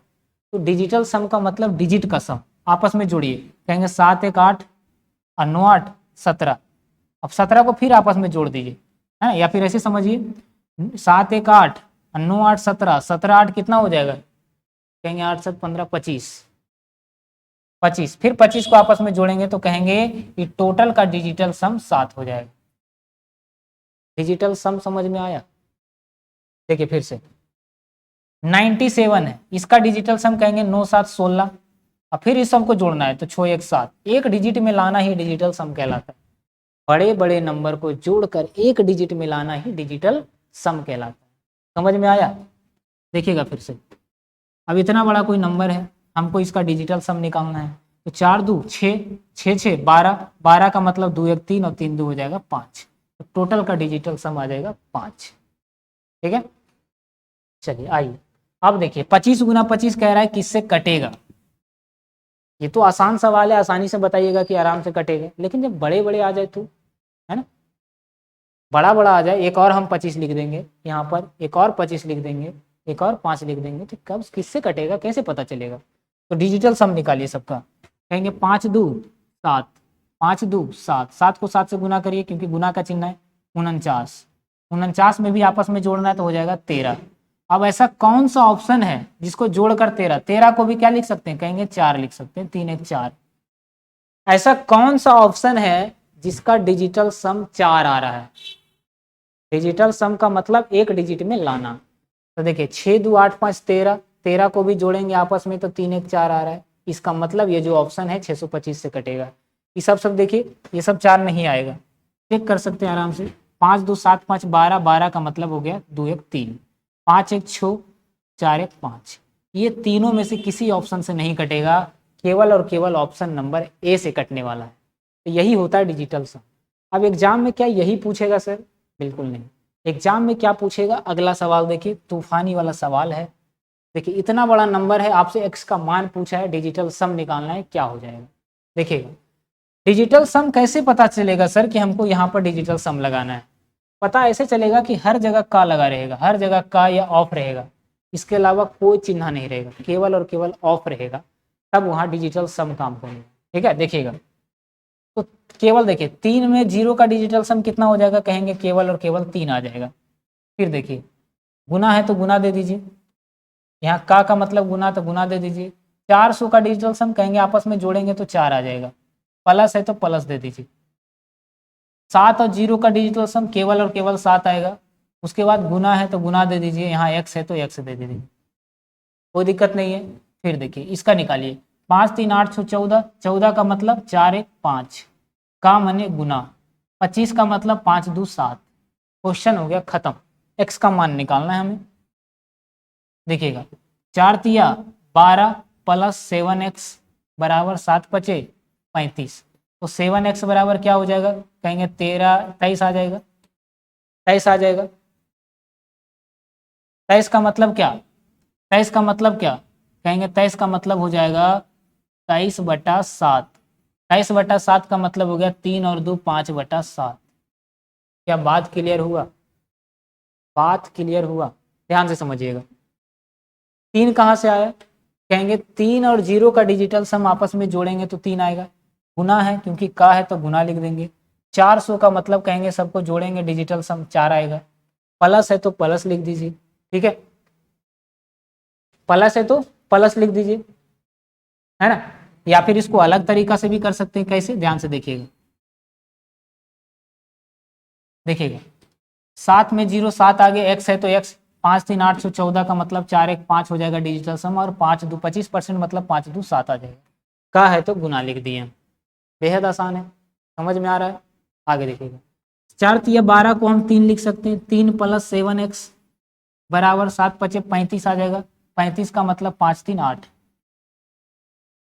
तो डिजिटल सम का मतलब डिजिट का सम, आपस में जोड़िए, कहेंगे 7 1 8 और 9 8 17, अब 17 को फिर आपस में जोड़ दीजिए, है, या फिर ऐसे समझिए 7 1 8 और 9 8 17, 17 8 कितना हो जाएगा, कहेंगे 8 7 15 25, 25 फिर 25 को आपस में जोड़ेंगे तो कहेंगे कि टोटल का डिजिटल सम 7 हो जाएगा। डिजिटल सम समझ में आया? देखिए फिर से 97 है, इसका डिजिटल सम कहेंगे 9 7 16, और फिर इस सबको जोड़ना है तो 6 1 7, एक डिजिट में लाना ही डिजिटल सम कहलाता है, बड़े बड़े नंबर को जोड़कर एक डिजिट में लाना ही डिजिटल सम कहलाता है। समझ में आया? देखिएगा फिर से, अब इतना बड़ा कोई नंबर है, हमको इसका डिजिटल सम निकालना है, तो 4 2 6 6 6 12, 12 का मतलब 2 1 3 और 3 2 हो जाएगा 5, तो टोटल का डिजिटल सम आ जाएगा 5, ठीक है। चलिए आइए अब देखिए 25 गुना 25 कह रहा है किससे कटेगा, ये तो आसान सवाल है, आसानी से बताइएगा कि आराम से कटेगा, लेकिन जब बड़े बड़े आ जाए तो, है ना, बड़ा बड़ा आ जाए, एक और हम 25 लिख देंगे यहाँ पर, एक और 25 लिख देंगे, एक और 5 लिख देंगे, तो कब किससे कटेगा कैसे पता चलेगा, तो डिजिटल सम निकालिए सबका, कहेंगे 5 2 7, 5 2 7, 7 को 7 से गुना करिए क्योंकि गुना का चिन्ह है, 49, 49 में भी आपस में जोड़ना है तो हो जाएगा 13। अब ऐसा कौन सा ऑप्शन है जिसको जोड़कर 13, 13 को भी क्या लिख सकते हैं, कहेंगे 4 लिख सकते हैं, 3 1 4, ऐसा कौन सा ऑप्शन है जिसका डिजिटल सम 4 आ रहा है, डिजिटल सम का मतलब एक डिजिट में लाना, तो देखिए 6 2 8 5 13, 13 को भी जोड़ेंगे आपस में तो 3 1 4 आ रहा है, इसका मतलब ये जो ऑप्शन है 625 से कटेगा। ये सब देखिए ये सब 4 नहीं आएगा, चेक कर सकते हैं आराम से, 5 2 7 5 12, 12 का मतलब हो गया 2 1 3, 5 1 6 4 1 5, ये तीनों में से किसी ऑप्शन से नहीं कटेगा, केवल और केवल ऑप्शन नंबर ए से कटने वाला है, तो यही होता है डिजिटल सम। अब एग्जाम में क्या यही पूछेगा सर, बिल्कुल नहीं, एग्जाम में क्या पूछेगा, अगला सवाल देखिए, तूफानी वाला सवाल है, देखिए इतना बड़ा नंबर है, आपसे एक्स का मान पूछा है, डिजिटल सम निकालना है, क्या हो जाएगा। देखिएगा डिजिटल सम कैसे पता चलेगा सर कि हमको यहाँ पर डिजिटल सम लगाना है, पता ऐसे चलेगा कि हर जगह का लगा रहेगा, हर जगह का या ऑफ रहेगा, इसके अलावा कोई चिन्ह नहीं रहेगा, केवल और केवल ऑफ रहेगा, तब वहाँ डिजिटल सम काम करेगा, ठीक है। देखिएगा तो केवल देखिए 3 में 0 का डिजिटल सम कितना हो जाएगा, कहेंगे केवल और केवल 3 आ जाएगा, फिर देखिए गुना है तो गुना दे दीजिए, यहाँ का मतलब गुना तो गुना दे दीजिए, 400 का डिजिटल सम कहेंगे आपस में जोड़ेंगे तो 4 आ जाएगा, प्लस है तो प्लस दे दीजिए, 7 और 0 का डिजिटल सम केवल और केवल 7 आएगा, उसके बाद गुना है तो गुना दे दीजिए, यहाँ x है तो x दे दीजिए, कोई दिक्कत नहीं है। फिर देखिए इसका निकालिए, 5 3 8 6 14, 14 का मतलब 4 1 5, का मने गुना, 25 का मतलब 5 2 7, क्वेश्चन हो गया खत्म, x का मान निकालना है हमें। देखिएगा 4 तिया 12 प्लस 7x बराबर 7 पचे 35। तो 7x बराबर क्या हो जाएगा, कहेंगे 23 आ जाएगा। 23 आ जाएगा। 23 का मतलब क्या, 23 का मतलब क्या, कहेंगे 23 का मतलब हो जाएगा 23/7। 23/7 का मतलब हो गया 3 और 2 5/7। क्या बात क्लियर हुआ, बात क्लियर हुआ, ध्यान से समझिएगा। 3 कहाँ से आया, कहेंगे 3 और 0 का डिजिटल सम आपस में जोड़ेंगे तो 3 आएगा। गुना है, क्योंकि का है तो गुना लिख देंगे। 400 का मतलब कहेंगे सबको जोड़ेंगे डिजिटल सम 4 आएगा। प्लस है तो प्लस लिख दीजिए, ठीक है, प्लस है तो प्लस लिख दीजिए, है ना। या फिर इसको अलग तरीका से भी कर सकते हैं, कैसे, ध्यान से देखिएगा। देखिएगा 7 में 0 7 आगे x है तो x, 5 3 8 14 का मतलब 4 1 5 हो जाएगा डिजिटल सम, और 5 2 25% मतलब 5 2 7 आ जाएगा। का है तो गुना लिख दिए हम। बेहद आसान है, समझ में आ रहा है। आगे देखिएगा 4 तिया 12 को हम 3 लिख सकते हैं। 3 प्लस 7x बराबर 7 पचे 35 आ जाएगा। 35 का मतलब 5 3 8।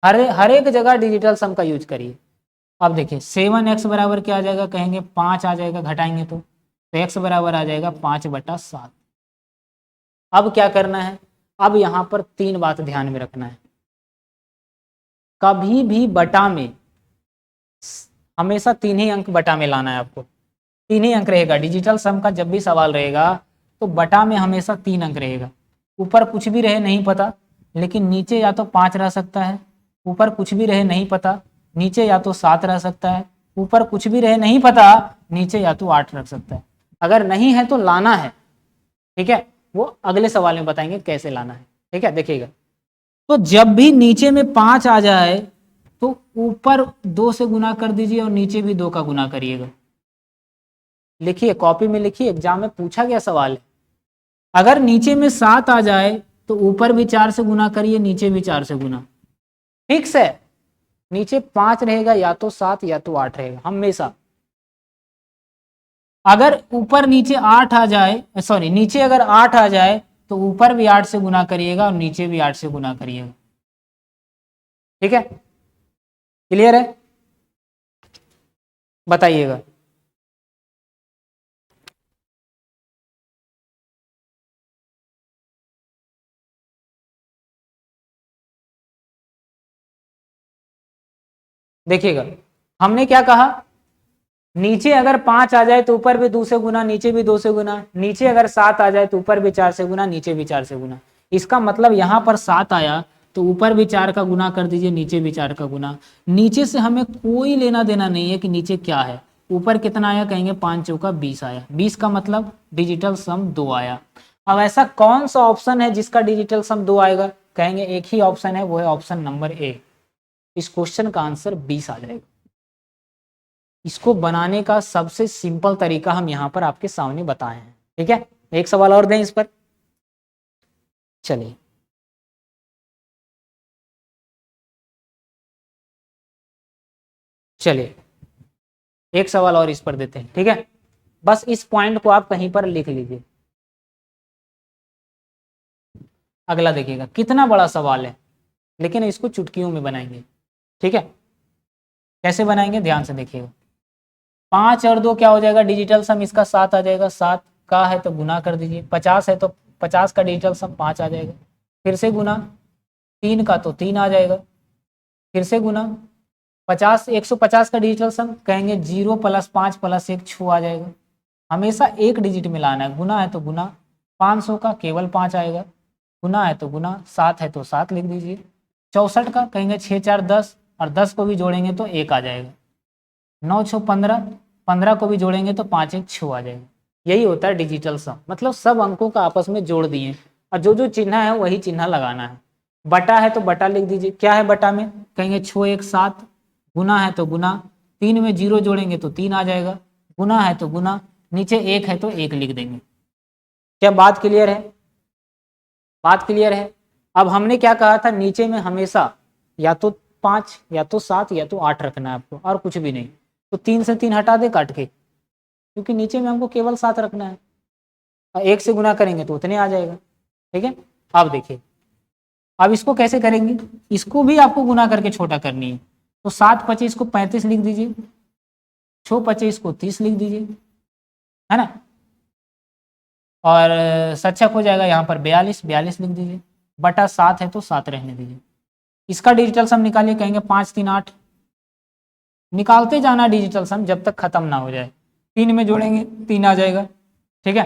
हर एक जगह डिजिटल सम का यूज करिए। अब देखिए 7x बराबर क्या आ जाएगा, कहेंगे 5 आ जाएगा, घटाएंगे तो x बराबर आ जाएगा 5/7। अब क्या करना है, अब यहाँ पर 3 बात ध्यान में रखना है। कभी भी बटा में हमेशा 3 ही अंक बटा में लाना है आपको। 3 ही अंक रहेगा डिजिटल सम का, जब भी सवाल रहेगा तो बटा में हमेशा 3 अंक रहेगा। ऊपर कुछ भी रहे नहीं पता, लेकिन नीचे या तो 5 रह सकता है, ऊपर कुछ भी रहे नहीं पता, नीचे या तो 7 रह सकता है, ऊपर कुछ भी रहे नहीं पता, नीचे या तो 8 रख सकता है। अगर नहीं है तो लाना है, ठीक है, वो अगले सवाल में बताएंगे कैसे लाना है, ठीक है। देखिएगा तो जब भी नीचे में 5 आ जाए तो ऊपर 2 से गुना कर दीजिए और नीचे भी 2 का गुना करिएगा। लिखिए, कॉपी में लिखिए, एग्जाम में पूछा गया सवाल है। अगर नीचे में 7 आ जाए तो ऊपर भी 4 से गुना करिए, नीचे भी 4 से गुना। फिक्स है, नीचे 5 रहेगा, या तो 7 या तो 8 रहेगा हमेशा। अगर ऊपर नीचे 8 आ जाए, सॉरी, नीचे अगर 8 आ जाए तो ऊपर भी 8 से गुना करिएगा और नीचे भी 8 से गुना करिएगा, ठीक है। क्लियर है, बताइएगा। देखिएगा हमने क्या कहा, नीचे अगर 5 आ जाए तो ऊपर भी 2 से गुना, नीचे भी 2 से गुना। नीचे अगर 7 आ जाए तो ऊपर भी 4 से गुना, नीचे भी 4 से गुना। इसका मतलब यहाँ पर 7 आया तो ऊपर भी 4 का गुना कर दीजिए, नीचे भी 4 का गुना। नीचे से हमें कोई लेना देना नहीं है कि नीचे क्या है। ऊपर कितना आया, कहेंगे 5 चौका 20 आया। 20 का मतलब डिजिटल सम 2 आया। अब ऐसा कौन सा ऑप्शन है जिसका डिजिटल सम 2 आएगा, कहेंगे एक ही ऑप्शन है, वो है ऑप्शन नंबर ए। इस क्वेश्चन का आंसर 20 आ जाएगा। इसको बनाने का सबसे सिंपल तरीका हम यहाँ पर आपके सामने बताए हैं, ठीक है। एक सवाल और दें इस पर, चलिए। चलिए एक सवाल और इस पर देते हैं, ठीक है। बस इस पॉइंट को आप कहीं पर लिख लीजिए। अगला देखिएगा, कितना बड़ा सवाल है, लेकिन इसको चुटकियों में बनाएंगे, ठीक है। कैसे बनाएंगे, ध्यान से देखिएगा। 5 और 2 क्या हो जाएगा डिजिटल सम, इसका 7 आ जाएगा। 7 का है तो गुना कर दीजिए। 50 है तो 50 का डिजिटल सम 5 आ जाएगा। फिर से गुना, 3 का तो 3 आ जाएगा। फिर से गुना, 50 150 का डिजिटल सम, कहेंगे 0 प्लस 5 प्लस 1 6 आ जाएगा। हमेशा एक डिजिट में लाना है। गुना है तो गुना, 500 का केवल 5 आएगा। गुना है तो गुना, 7 है तो 7 लिख दीजिए। 64 का कहेंगे 6 4 10, और 10 को भी जोड़ेंगे तो 1 आ जाएगा। 9 6 15, 15 को भी जोड़ेंगे तो 5 1 6 आ जाएगा। यही होता है डिजिटल सम, मतलब सब अंकों का आपस में जोड़ दिए और जो जो चिन्ह है वही चिन्ह लगाना है। बटा है तो बटा लिख दीजिए। क्या है बटा में, कहेंगे 6 1 7। गुना है तो गुना, 3 में 0 जोड़ेंगे तो 3 आ जाएगा। गुना है तो गुना, नीचे 1 है तो 1 लिख देंगे। क्या बात क्लियर है, बात क्लियर है। अब हमने क्या कहा था, नीचे में हमेशा या तो 5 या तो 7 या तो 8 रखना है आपको, और कुछ भी नहीं। तो 3 से 3 हटा दे काट के, क्योंकि नीचे में हमको केवल 7 रखना है। और 1 से गुना करेंगे तो उतने आ जाएगा, ठीक है। अब देखिए अब इसको कैसे करेंगे, इसको भी आपको गुना करके छोटा करनी है। तो 7×25 को 35 लिख दीजिए, 6×25 को 30 लिख दीजिए, है ना। और सच्चक हो जाएगा यहाँ पर 42 लिख दीजिए, बटा 7 है तो 7 रहने दीजिए। इसका डिजिटल सम निकालिए, कहेंगे 5 3 8, निकालते जाना डिजिटल सम जब तक खत्म ना हो जाए। 3 में जोड़ेंगे 3 आ जाएगा, ठीक है।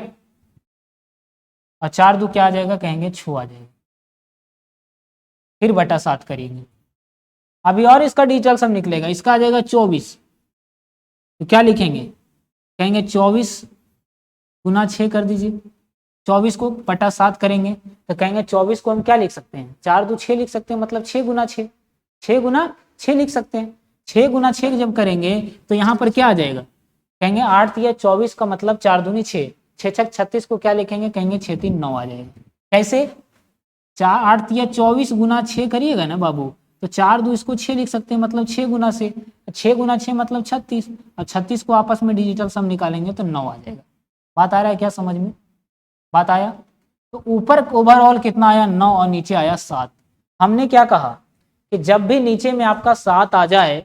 और 4 2 क्या आ जाएगा, कहेंगे 6 आ जाएगा, फिर बटा 7 करेंगे। अभी और इसका डिजिटल सम निकलेगा, इसका आ जाएगा 24, तो क्या लिखेंगे, कहेंगे 24 गुना 6 कर दीजिए। 24 को बटा 7 करेंगे तो कहेंगे 24 को हम क्या लिख सकते हैं, 4 2 6 लिख सकते हैं, मतलब 6 गुना 6, 6 गुना 6 लिख सकते हैं। 6 गुना 6 जब करेंगे तो यहाँ पर क्या आ जाएगा, कहेंगे 8 या 24 का मतलब 4 दूनी 6, 6 6 36 को क्या लिखेंगे, कहेंगे 6 3 9 आ जाएगा। कैसे, 4 8 या 24 गुना 6 करिएगा ना बाबू, तो 4 2 इसको 6 लिख सकते हैं, मतलब 6 गुना से 6 गुना 6 मतलब 36, और 36 को आपस में डिजिटल सम निकालेंगे तो 9 आ जाएगा। बात आ रहा है क्या समझ में, बात आया। तो ऊपर ओवरऑल कितना आया 9 और नीचे आया 7। हमने क्या कहा कि जब भी नीचे में आपका 7 आ जाए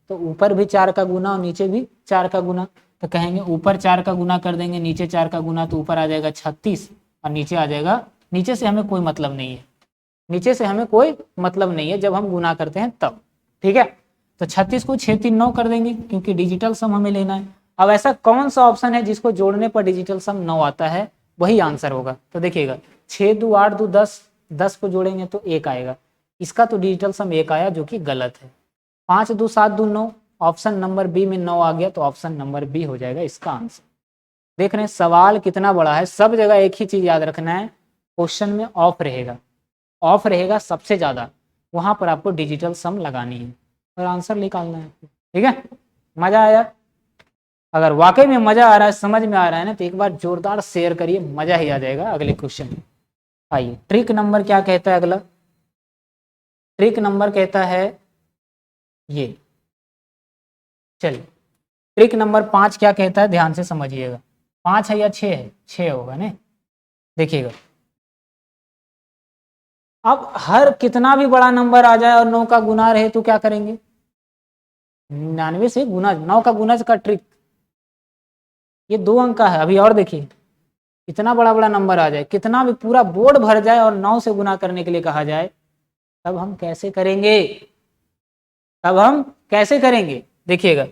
तो ऊपर भी 4 का गुना और नीचे भी 4 का गुना, तो कहेंगे ऊपर 4 का गुना कर देंगे, नीचे 4 का गुना, तो ऊपर आ जाएगा 36 और नीचे आ जाएगा, नीचे से हमें कोई मतलब नहीं है, नीचे से हमें कोई मतलब नहीं है जब हम गुना करते हैं तब, ठीक है। तो 36 को 6 3 9 कर देंगे क्योंकि डिजिटल सम हमें लेना है। अब ऐसा कौन सा ऑप्शन है जिसको जोड़ने पर डिजिटल सम 9 आता है, वही आंसर होगा। तो देखिएगा 6 2 8 2 10, 10 को जोड़ेंगे तो 1 आएगा, इसका तो डिजिटल सम 1 आया जो कि गलत है। 5 2 7 2 9, ऑप्शन नंबर बी में 9 आ गया, तो ऑप्शन नंबर बी हो जाएगा इसका आंसर। देख रहे हैं सवाल कितना बड़ा है, सब जगह एक ही चीज याद रखना है, क्वेश्चन में ऑफ रहेगा, ऑफ रहेगा सबसे ज्यादा, वहां पर आपको डिजिटल सम लगानी है और आंसर निकालना है, ठीक है। मजा आया, अगर वाकई में मजा आ रहा है, समझ में आ रहा है ना, तो एक बार जोरदार शेयर करिए, मजा ही आ जाएगा अगले क्वेश्चन में। आइए ट्रिक नंबर क्या कहता है अगला, ट्रिक नंबर कहता है ये, चलिए ट्रिक नंबर 5 क्या कहता है, ध्यान से समझिएगा। 5 है या 6 है, 6 होगा ना, देखिएगा। अब हर कितना भी बड़ा नंबर आ जाए और 9 का गुना रहे तो क्या करेंगे, 99 से गुना, 9 का गुना का ट्रिक, ये 2 अंक का है। अभी और देखिए, इतना बड़ा बड़ा नंबर आ जाए, कितना भी पूरा बोर्ड भर जाए और 9 से गुना करने के लिए कहा जाए, तब हम कैसे करेंगे, तब हम कैसे करेंगे, देखिएगा।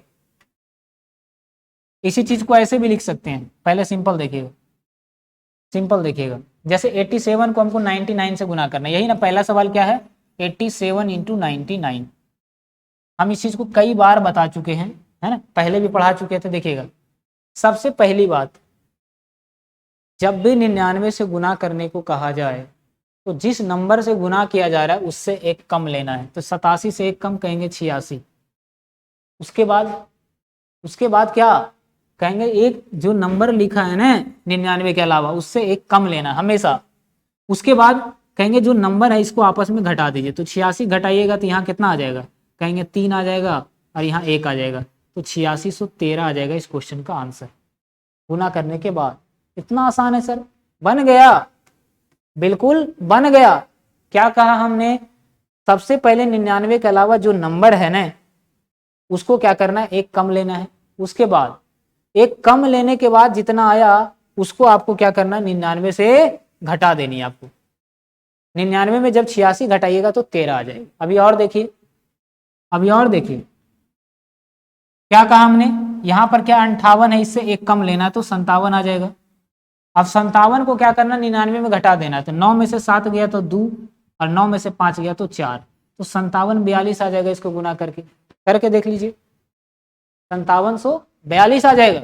इसी चीज को ऐसे भी लिख सकते हैं, पहले सिंपल देखिएगा, सिंपल देखिएगा। जैसे 87 को हमको 99 से गुना करना है, यही ना पहला सवाल क्या है, 87 इंटू 99। हम इस चीज को कई बार बता चुके हैं, है ना, पहले भी पढ़ा चुके थे। देखिएगा सबसे पहली बात, जब भी 99 से गुना करने को कहा जाए तो जिस नंबर से गुना किया जा रहा है उससे एक कम लेना है, तो 87 से एक कम कहेंगे 86। उसके बाद क्या कहेंगे, एक जो नंबर लिखा है ना 99 के अलावा उससे एक कम लेना हमेशा। उसके बाद कहेंगे जो नंबर है इसको आपस में घटा दीजिए, तो 86 घटाइएगा तो यहाँ कितना आ जाएगा, कहेंगे 3 आ जाएगा और यहाँ 1 आ जाएगा, तो 8613 आ जाएगा इस क्वेश्चन का आंसर गुना करने के बाद। इतना आसान है सर, बन गया, बिल्कुल बन गया। क्या कहा हमने, सबसे पहले 99 के अलावा जो नंबर है ना उसको क्या करना है, एक कम लेना है। उसके बाद एक कम लेने के बाद जितना आया उसको आपको क्या करना है, 99 से घटा देनी है आपको। 99 में जब 86 घटाइएगा तो 13 आ जाएगा। अभी और देखिए, अभी और देखिए क्या कहा हमने, यहाँ पर क्या 58 है, इससे एक कम लेना है तो 57 आ जाएगा। अब 57 को क्या करना, 99 में घटा देना है, तो 9 में से 7 गया तो 2 और 9 में से 5 गया तो 4, तो 57 42 आ जाएगा। इसको गुना करके देख लीजिए, 5742 आ जाएगा।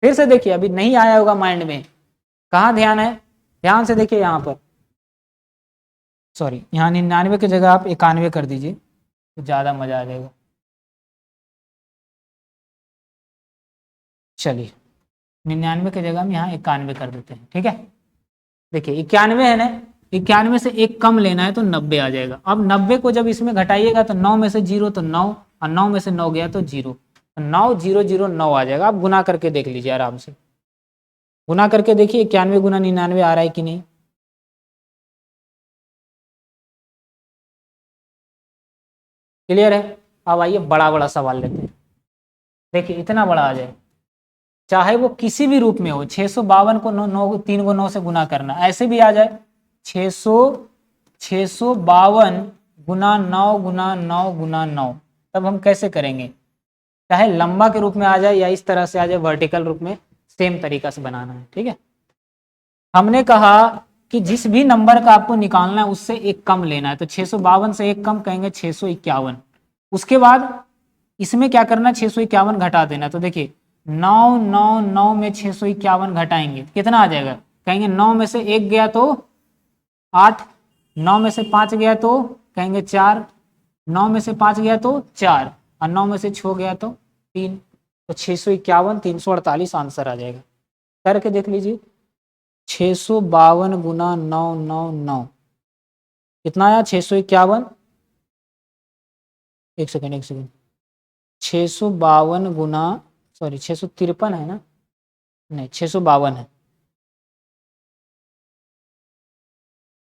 फिर से देखिए, अभी नहीं आया होगा माइंड में, कहाँ ध्यान है, ध्यान से देखिए यहाँ पर, सॉरी यहाँ 99 की जगह आप 91 कर दीजिए तो ज़्यादा मजा आ जाएगा। चलिए 99 की जगह हम यहाँ 91 कर देते हैं, ठीक है। देखिए 91 है ना, 91 से एक कम लेना है तो 90 आ जाएगा। अब 90 को जब इसमें घटाइएगा तो 9 में से 0 तो 9 और 9 में से 9 गया तो 0, 9 0 0 9 आ जाएगा। आप गुना करके देख लीजिए आराम से, गुना करके देखिए 91 गुना 99 आ रहा है कि नहीं। क्लियर है। अब आइए बड़ा बड़ा सवाल लेते हैं। देखिए इतना बड़ा आ जाए, चाहे वो किसी भी रूप में हो, 652 को 3 को 9 से गुना करना, ऐसे भी आ जाए 652 गुना 9 गुना 9 गुना 9, तब हम कैसे करेंगे, चाहे लंबा के रूप में आ जाए या इस तरह से आ जाए वर्टिकल रूप में, सेम तरीका से बनाना है। ठीक है, हमने कहा कि जिस भी नंबर का आपको निकालना है उससे एक कम लेना है, तो 652 से एक कम कहेंगे 651। उसके बाद इसमें क्या करना, 651 घटा देना। तो देखिए 9 9 9 में 651 घटाएंगे कितना आ जाएगा, कहेंगे 9 में से 1 गया तो 8, 9 में से 5 गया तो कहेंगे 4, 9 में से 5 गया तो 4, और 9 में से 6 गया तो 3। तो 651 348 आंसर आ जाएगा। करके देख लीजिए, 652 गुना 9 9 9 कितना आया, 651, एक सेकेंड 652 गुना, सॉरी 653 है ना, नहीं 652 है,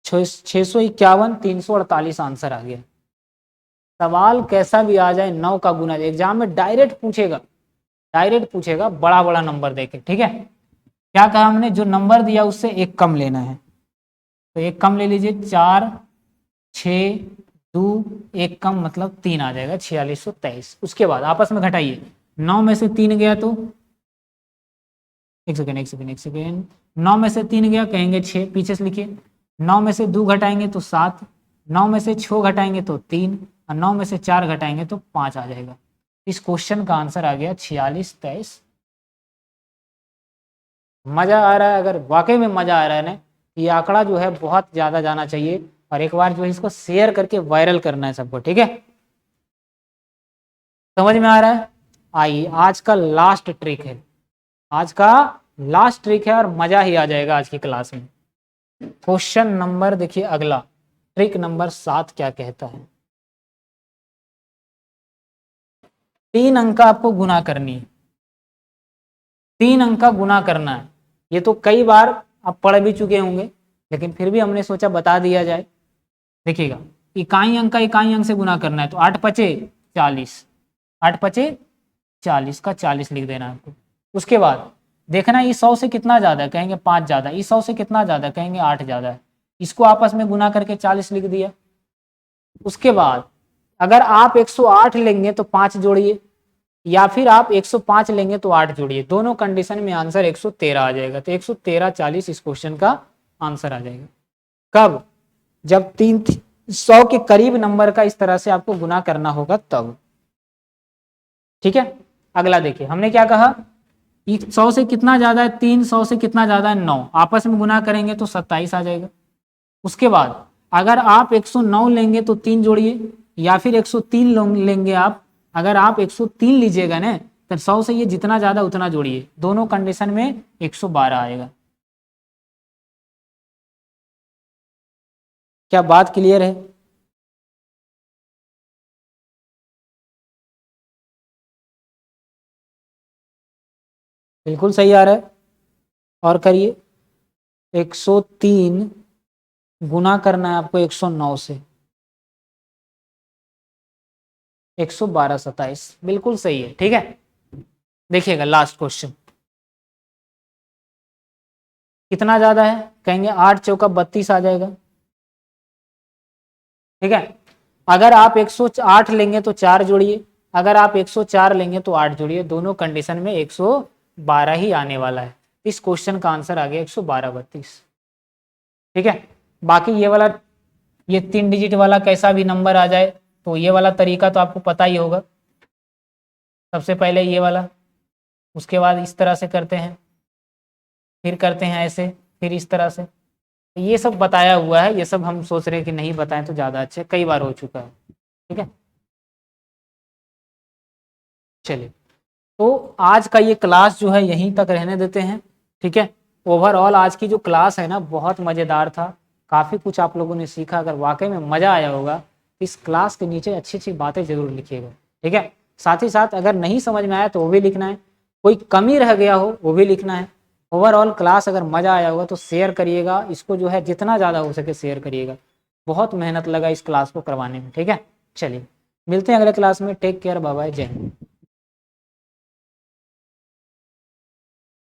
651 348 आंसर आ गया। सवाल कैसा भी आ जाए 9 का गुना, एग्जाम में डायरेक्ट पूछेगा बड़ा बड़ा नंबर देके। ठीक है, क्या कहा हमने, जो नंबर दिया उससे एक कम लेना है, तो एक कम ले लीजिए, 4 6 2 एक कम मतलब 3 आ जाएगा, 4623। उसके बाद आपस में घटाइए, 9 में से 3 गया तो एक सेकेंड 9 में से 3 गया कहेंगे 6, पीछे से लिखिए, 9 में से 2 घटाएंगे तो 7, 9 में से 6 घटाएंगे तो 3, और 9 में से 4 घटाएंगे तो 5 आ जाएगा। इस क्वेश्चन का आंसर आ गया 4623। मजा आ रहा है, अगर वाकई में मजा आ रहा है ना, ये आंकड़ा जो है बहुत ज्यादा जाना चाहिए, और एक बार जो है इसको शेयर करके वायरल करना है सबको। ठीक है, समझ में आ रहा है। आइए आज का लास्ट ट्रिक है, और मजा ही आ जाएगा आज की क्लास में। क्वेश्चन नंबर देखिए अगला, ट्रिक नंबर 7 क्या कहता है, 3 अंक का आपको गुना करनी है, 3 अंक का गुना करना है। ये तो कई बार आप पढ़ भी चुके होंगे, लेकिन फिर भी हमने सोचा बता दिया जाए। देखिएगा, इकाई अंक का इकाई अंक से गुना करना है, तो 8 पचे 40, 8 पचे 40 का 40 लिख देना है आपको। उसके बाद देखना इस 100 से कितना ज़्यादा है, कहेंगे 5 ज़्यादा, इस 100 से कितना ज़्यादा है, कहेंगे 8 ज़्यादा है, इसको आपस में गुना करके 40 लिख दिया। उसके बाद अगर आप 108 लेंगे तो 5 जोड़िए, या फिर आप 105 लेंगे तो 8 जोड़िए, दोनों कंडीशन में आंसर 113 आ जाएगा। तो 113 40 इस क्वेश्चन का आंसर आ जाएगा। कब, जब 300 के करीब नंबर का इस तरह से आपको गुना करना होगा तब। ठीक है, अगला देखिए, हमने क्या कहा, 100 से कितना ज्यादा है, 300 से कितना ज्यादा है 9, आपस में गुना करेंगे तो 27 आ जाएगा। उसके बाद अगर आप 109 लेंगे तो 3 जोड़िए, या फिर 103 लेंगे आप, अगर आप 103 लीजिएगा ना तो 100 से ये जितना ज्यादा उतना जोड़िए, दोनों कंडीशन में 112 आएगा। क्या बात क्लियर है। बिल्कुल सही आ रहा है, और करिए, 103 गुना करना है आपको 109 से, 112 27, बिल्कुल सही है। ठीक है, देखिएगा लास्ट क्वेश्चन, कितना ज्यादा है, कहेंगे 8 चौका 32 आ जाएगा। ठीक है, अगर आप 108 लेंगे तो 4 जोड़िए, अगर आप 104 लेंगे तो 8 जोड़िए, दोनों कंडीशन में 112 ही आने वाला है। इस क्वेश्चन का आंसर आ गया 112 32। ठीक है, बाकी ये वाला, ये 3 डिजिट वाला कैसा भी नंबर आ जाए तो ये वाला तरीका तो आपको पता ही होगा। सबसे पहले ये वाला, उसके बाद इस तरह से करते हैं, फिर करते हैं ऐसे, फिर इस तरह से, ये सब बताया हुआ है। ये सब हम सोच रहे हैं कि नहीं बताएं तो ज़्यादा अच्छा, कई बार हो चुका है। ठीक है, चलिए, तो आज का ये क्लास जो है यहीं तक रहने देते हैं। ठीक है, ओवरऑल आज की जो क्लास है ना बहुत मज़ेदार था, काफ़ी कुछ आप लोगों ने सीखा। अगर वाकई में मज़ा आया होगा इस क्लास के नीचे अच्छी अच्छी बातें ज़रूर लिखिएगा। ठीक है, साथ ही साथ अगर नहीं समझ में आया तो वो भी लिखना है, कोई कमी रह गया हो वो भी लिखना है। ओवरऑल क्लास अगर मज़ा आया होगा तो शेयर करिएगा, इसको जो है जितना ज़्यादा हो सके शेयर करिएगा। बहुत मेहनत लगा इस क्लास को करवाने में। ठीक है, चलिए। मिलते हैं अगले क्लास में। टेक केयर, बाय बाय, जय हिंद।